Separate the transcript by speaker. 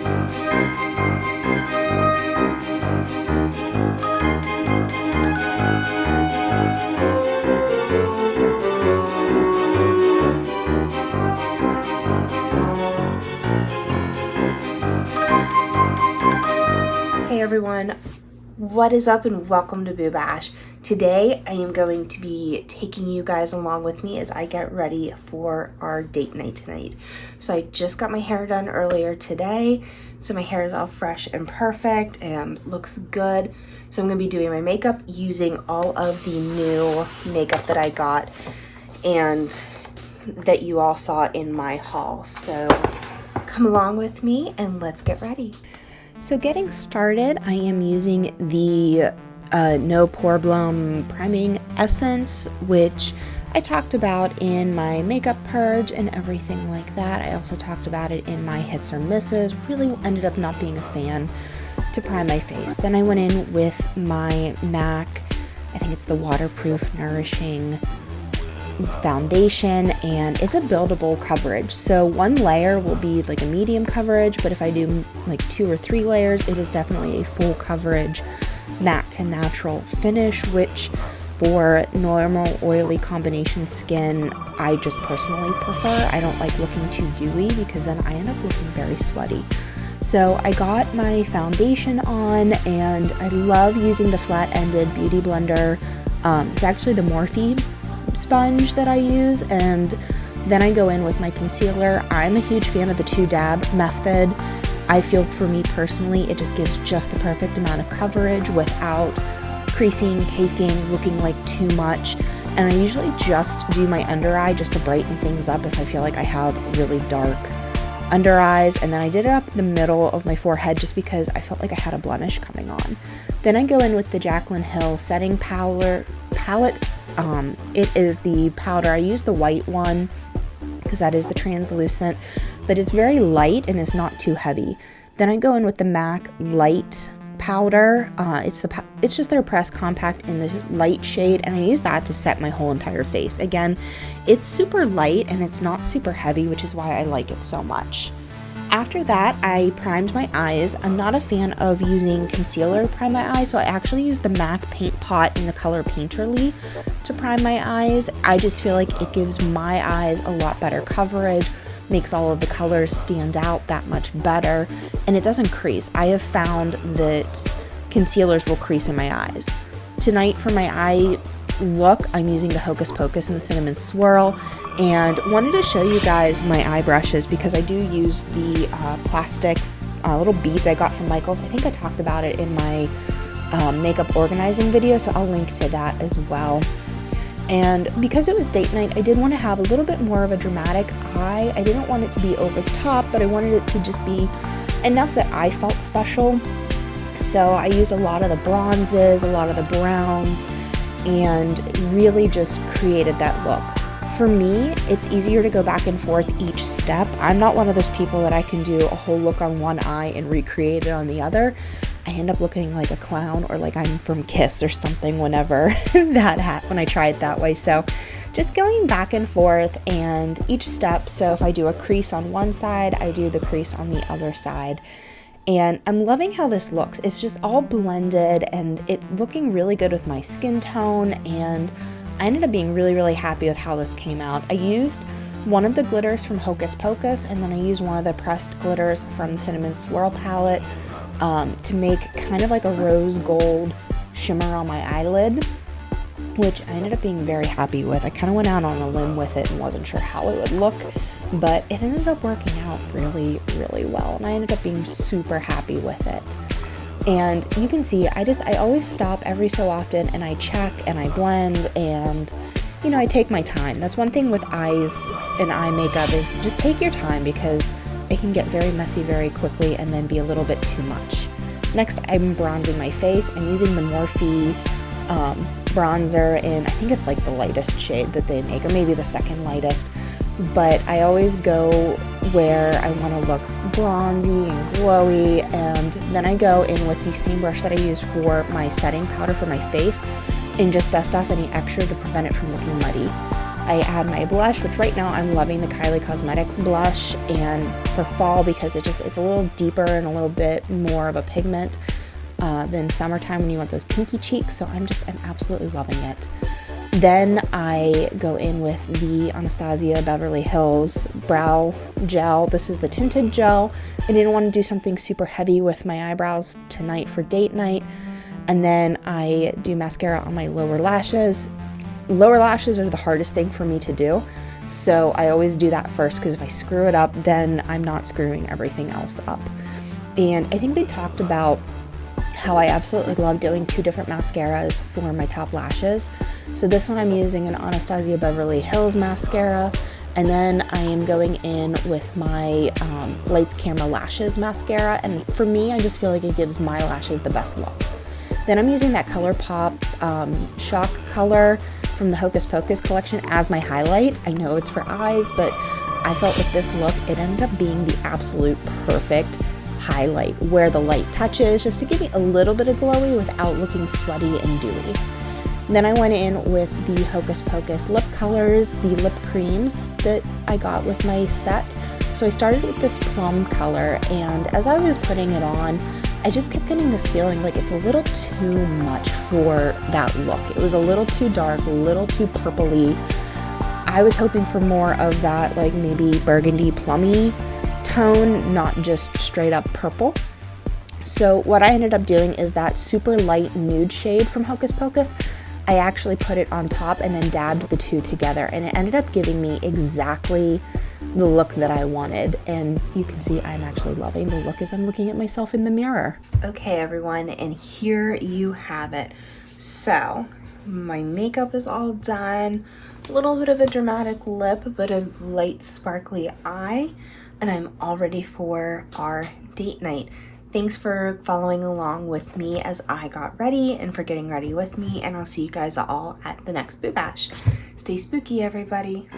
Speaker 1: Hey everyone, what is up and welcome to Boo Bash. Today I am going to be taking you guys along with me as I get ready for our date night tonight. So I just got my hair done earlier today, so my hair is all fresh and perfect and looks good. So I'm going to be doing my makeup using all of the new makeup that I got and that you all saw in my haul. So come along with me and let's get ready. So getting started, I am using the No Problem Priming Essence, which I talked about in my makeup purge and everything like that. I also talked about it in my hits or misses. Really ended up not being a fan to prime my face. Then I went in with my MAC, I think it's the Waterproof Nourishing foundation, and it's a buildable coverage, so one layer will be like a medium coverage, but if I do like 2 or 3 layers, it is definitely a full coverage matte to natural finish, which for normal oily combination skin I just personally prefer. I don't like looking too dewy because then I end up looking very sweaty. So I got my foundation on, and I love using the flat-ended beauty blender. It's actually the Morphe sponge that I use, and then I go in with my concealer. I'm a huge fan of the 2-dab method. I feel for me personally it just gives just the perfect amount of coverage without creasing, caking, looking like too much. And I usually just do my under eye just to brighten things up if I feel like I have really dark under eyes, and then I did it up the middle of my forehead just because I felt like I had a blemish coming on. Then I go in with the Jaclyn Hill setting palette. It is the powder. I use the white one because that is the translucent, but it's very light and it's not too heavy. Then I go in with the MAC light powder. It's just their pressed compact in the light shade, and I use that to set my whole entire face. Again, it's super light and it's not super heavy, which is why I like it so much. After that, I primed my eyes. I'm not a fan of using concealer to prime my eyes, so I actually use the MAC Paint Pot in the color Painterly to prime my eyes. I just feel like it gives my eyes a lot better coverage, makes all of the colors stand out that much better, and it doesn't crease. I have found that concealers will crease in my eyes. Tonight for my eye look, I'm using the Hocus Pocus and the Cinnamon Swirl, and wanted to show you guys my eye brushes because I do use the plastic little beads I got from Michael's. I think I talked about it in my makeup organizing video, so I'll link to that as well. And because it was date night, I did want to have a little bit more of a dramatic eye. I didn't want it to be over the top, but I wanted it to just be enough that I felt special. So I used a lot of the bronzes, a lot of the browns, and really just created that look. For me, it's easier to go back and forth each step. I'm not one of those people that I can do a whole look on one eye and recreate it on the other. I end up looking like a clown or like I'm from Kiss or something whenever when I try it that way. So just going back and forth and each step. So if I do a crease on one side, I do the crease on the other side. And I'm loving how this looks. It's just all blended and it's looking really good with my skin tone, and I ended up being really, really happy with how this came out. I used one of the glitters from Hocus Pocus, and then I used one of the pressed glitters from the Cinnamon Swirl palette to make kind of like a rose gold shimmer on my eyelid, which I ended up being very happy with. I kind of went out on a limb with it and wasn't sure how it would look, but it ended up working out really, really well, and I ended up being super happy with it. And you can see, I always stop every so often and I check and I blend, and you know, I take my time. That's one thing with eyes and eye makeup, is just take your time because it can get very messy very quickly and then be a little bit too much. Next, I'm bronzing my face. I'm using the Morphe bronzer in, I think it's like the lightest shade that they make, or maybe the second lightest. But I always go where I want to look bronzy and glowy, and then I go in with the same brush that I used for my setting powder for my face and just dust off any extra to prevent it from looking muddy. I add my blush, which right now I'm loving the Kylie Cosmetics blush, and for fall because it's a little deeper and a little bit more of a pigment than summertime when you want those pinky cheeks. So I'm absolutely loving it. Then I go in with the Anastasia Beverly Hills brow gel. This is the tinted gel. I didn't want to do something super heavy with my eyebrows tonight for date night. And then I do mascara on my lower lashes. Lower lashes are the hardest thing for me to do, so I always do that first, because if I screw it up, then I'm not screwing everything else up. And I think they talked about how I absolutely love doing 2 different mascaras for my top lashes. So this one I'm using an Anastasia Beverly Hills mascara, and then I am going in with my Lights Camera Lashes mascara, and for me, I just feel like it gives my lashes the best look. Then I'm using that ColourPop Shock color from the Hocus Pocus collection as my highlight. I know it's for eyes, but I felt with this look, it ended up being the absolute perfect highlight where the light touches, just to give me a little bit of glowy without looking sweaty and dewy. Then I went in with the Hocus Pocus lip colors, the lip creams that I got with my set. So I started with this plum color, and as I was putting it on, I just kept getting this feeling like it's a little too much for that look. It was a little too dark, a little too purpley. I was hoping for more of that, like maybe burgundy plummy tone, not just straight up purple. So what I ended up doing is that super light nude shade from Hocus Pocus. I actually put it on top and then dabbed the two together, and it ended up giving me exactly the look that I wanted. And you can see I'm actually loving the look as I'm looking at myself in the mirror. Okay, everyone, and here you have it. So my makeup is all done, a little bit of a dramatic lip, but a light sparkly eye, and I'm all ready for our date night. Thanks for following along with me as I got ready and for getting ready with me, and I'll see you guys all at the next Boo Bash. Stay spooky, everybody.